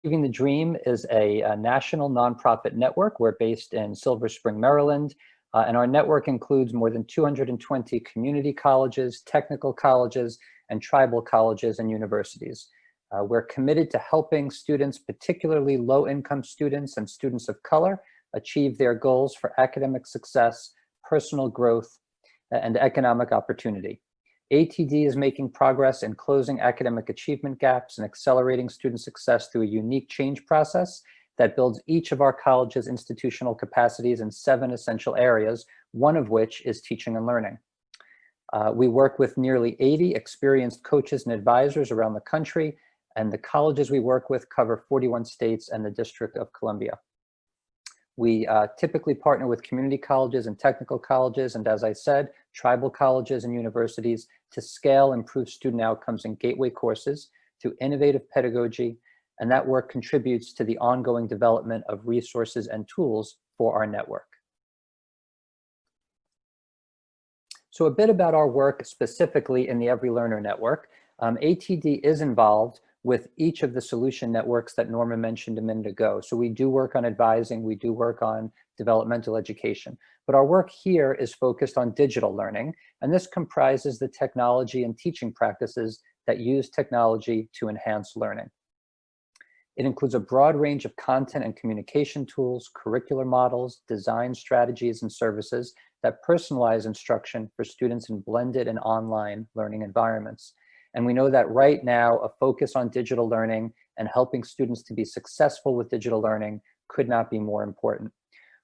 Achieving the Dream is a national nonprofit network. We're based in Silver Spring, Maryland, and our network includes more than 220 community colleges, technical colleges, and tribal colleges and universities. We're committed to helping students, particularly low-income students and students of color, achieve their goals for academic success, personal growth, and economic opportunity. ATD is making progress in closing academic achievement gaps and accelerating student success through a unique change process that builds each of our college's institutional capacities in 7 essential areas, one of which is teaching and learning. We work with nearly 80 experienced coaches and advisors around the country, and the colleges we work with cover 41 states and the District of Columbia. We typically partner with community colleges and technical colleges, and as I said, tribal colleges and universities to scale and improve student outcomes in gateway courses through innovative pedagogy, and that work contributes to the ongoing development of resources and tools for our network. So a bit about our work specifically in the Every Learner Network. ATD is involved with each of the solution networks that Norma mentioned a minute ago. So we do work on advising, we do work on developmental education, but our work here is focused on digital learning, and this comprises the technology and teaching practices that use technology to enhance learning. It includes a broad range of content and communication tools, curricular models, design strategies, and services that personalize instruction for students in blended and online learning environments. And we know that right now, a focus on digital learning and helping students to be successful with digital learning could not be more important.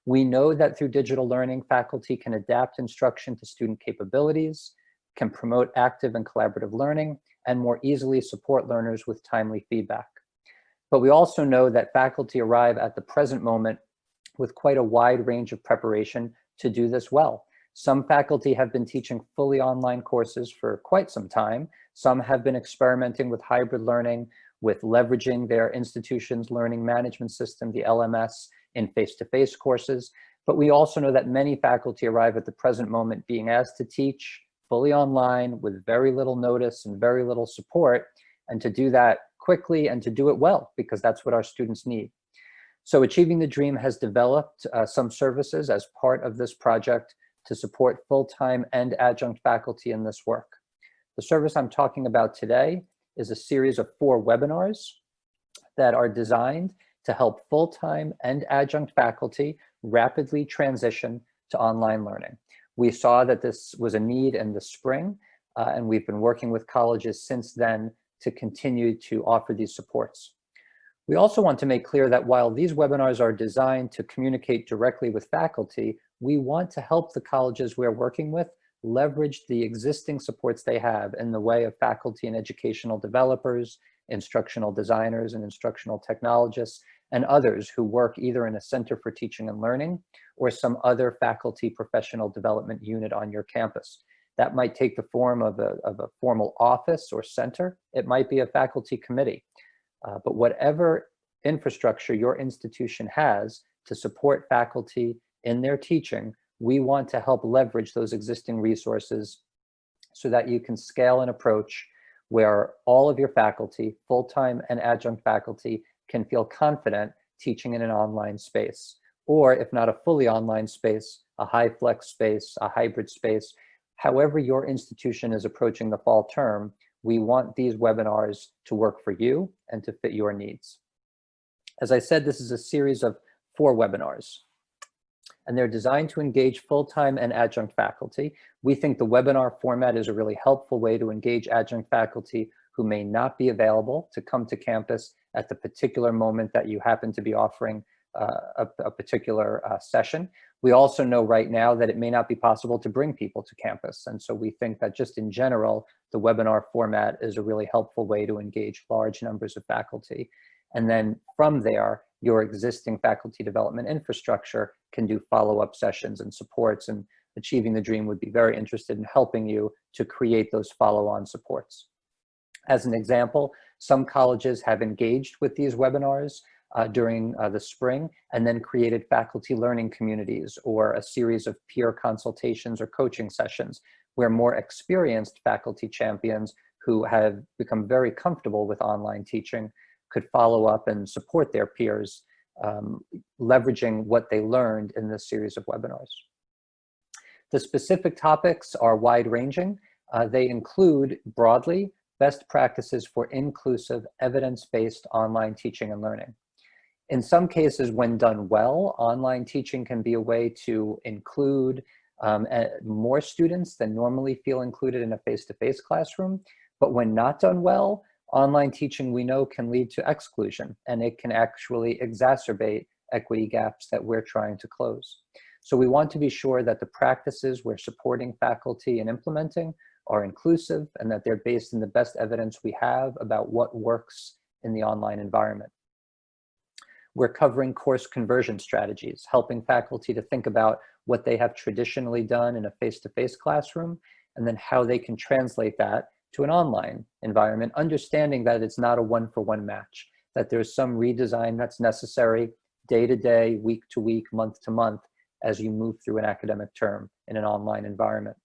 We know that through digital learning, faculty can adapt instruction to student capabilities, can promote active and collaborative learning, and more easily support learners with timely feedback. But we also know that faculty arrive at the present moment with quite a wide range of preparation to do this well. Some faculty have been teaching fully online courses for quite some time. Some have been experimenting with hybrid learning, with leveraging their institution's learning management system, the LMS, in face-to-face courses. But we also know that many faculty arrive at the present moment being asked to teach fully online with very little notice and very little support, and to do that quickly and to do it well, because that's what our students need. So Achieving the Dream has developed some services as part of this project to support full-time and adjunct faculty in this work. The service I'm talking about today is a series of 4 webinars that are designed to help full-time and adjunct faculty rapidly transition to online learning. We saw that this was a need in the spring, and we've been working with colleges since then to continue to offer these supports. We also want to make clear that while these webinars are designed to communicate directly with faculty, we want to help the colleges we're working with leverage the existing supports they have in the way of faculty and educational developers, instructional designers and instructional technologists, and others who work either in a Center for Teaching and Learning or some other faculty professional development unit on your campus. That might take the form of a formal office or center. It might be a faculty committee. But whatever infrastructure your institution has to support faculty in their teaching, we want to help leverage those existing resources so that you can scale an approach where all of your faculty, full-time and adjunct faculty, can feel confident teaching in an online space, or if not a fully online space, a high flex space, a hybrid space. However your institution is approaching the fall term, we want these webinars to work for you and to fit your needs. As I said, this is a series of 4 webinars, and they're designed to engage full-time and adjunct faculty. We think the webinar format is a really helpful way to engage adjunct faculty who may not be available to come to campus at the particular moment that you happen to be offering a particular session. We also know right now that it may not be possible to bring people to campus. And so we think that just in general, the webinar format is a really helpful way to engage large numbers of faculty. And then from there, your existing faculty development infrastructure can do follow-up sessions and supports, and Achieving the Dream would be very interested in helping you to create those follow-on supports. As an example, some colleges have engaged with these webinars during the spring and then created faculty learning communities or a series of peer consultations or coaching sessions where more experienced faculty champions who have become very comfortable with online teaching could follow up and support their peers, leveraging what they learned in this series of webinars. The specific topics are wide-ranging. They include, broadly, best practices for inclusive, evidence-based online teaching and learning. In some cases, when done well, online teaching can be a way to include more students than normally feel included in a face-to-face classroom. But when not done well, online teaching, we know, can lead to exclusion, and it can actually exacerbate equity gaps that we're trying to close. So we want to be sure that the practices we're supporting faculty and implementing are inclusive and that they're based in the best evidence we have about what works in the online environment. We're covering course conversion strategies, helping faculty to think about what they have traditionally done in a face-to-face classroom, and then how they can translate that to an online environment, understanding that it's not a one-for-one match, that there's some redesign that's necessary day to day, week to week, month to month, as you move through an academic term in an online environment.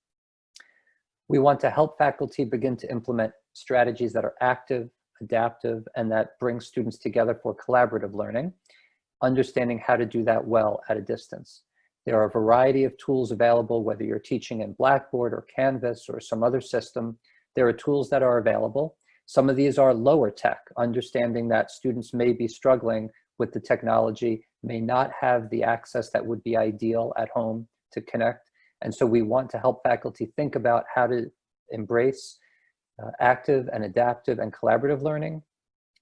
We want to help faculty begin to implement strategies that are active, adaptive, and that bring students together for collaborative learning, understanding how to do that well at a distance. There are a variety of tools available, whether you're teaching in Blackboard or Canvas or some other system. There are tools that are available. Some of these are lower tech, understanding that students may be struggling with the technology, may not have the access that would be ideal at home to connect. And so we want to help faculty think about how to embrace active and adaptive and collaborative learning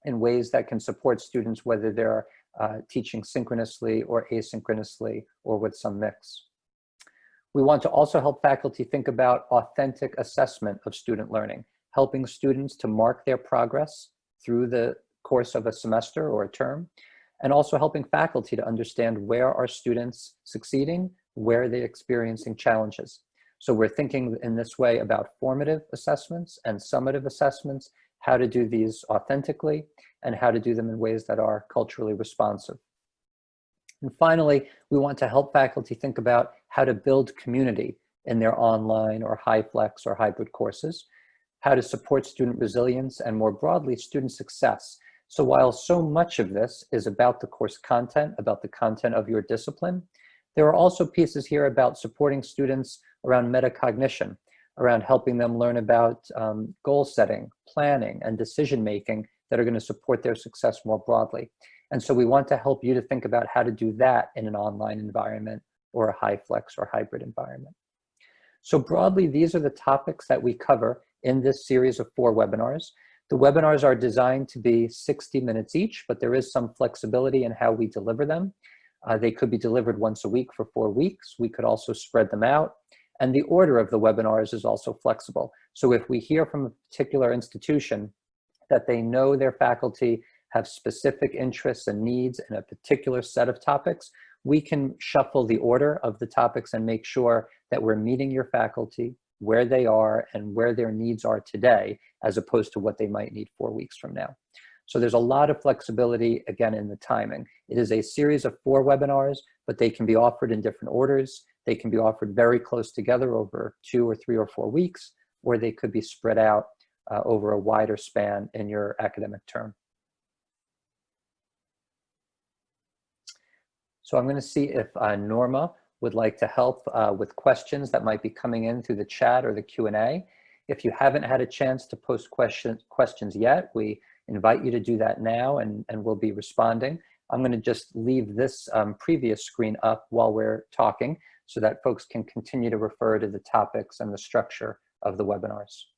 in ways that can support students, whether they're teaching synchronously or asynchronously or with some mix. We want to also help faculty think about authentic assessment of student learning, helping students to mark their progress through the course of a semester or a term, and also helping faculty to understand where are students succeeding, where are they experiencing challenges. So we're thinking in this way about formative assessments and summative assessments, how to do these authentically, and how to do them in ways that are culturally responsive. And finally, we want to help faculty think about how to build community in their online or high flex or hybrid courses, how to support student resilience, and more broadly, student success. So while so much of this is about the course content, about the content of your discipline, there are also pieces here about supporting students around metacognition, around helping them learn about goal setting, planning, and decision-making that are going to support their success more broadly. And so we want to help you to think about how to do that in an online environment or a high flex or hybrid environment. So broadly, these are the topics that we cover in this series of 4 webinars. The webinars are designed to be 60 minutes each, but there is some flexibility in how we deliver them. They could be delivered once a week for 4 weeks. We could also spread them out. And the order of the webinars is also flexible. So if we hear from a particular institution that they know their faculty have specific interests and needs in a particular set of topics, we can shuffle the order of the topics and make sure that we're meeting your faculty where they are and where their needs are today, as opposed to what they might need 4 weeks from now. So there's a lot of flexibility, again, in the timing. It is a series of 4 webinars, but they can be offered in different orders. They can be offered very close together over 2 or 3 or 4 weeks, or they could be spread out over a wider span in your academic term. So I'm going to see if Norma would like to help with questions that might be coming in through the chat or the Q&A. If you haven't had a chance to post questions yet, we invite you to do that now, and we'll be responding. I'm going to just leave this previous screen up while we're talking so that folks can continue to refer to the topics and the structure of the webinars.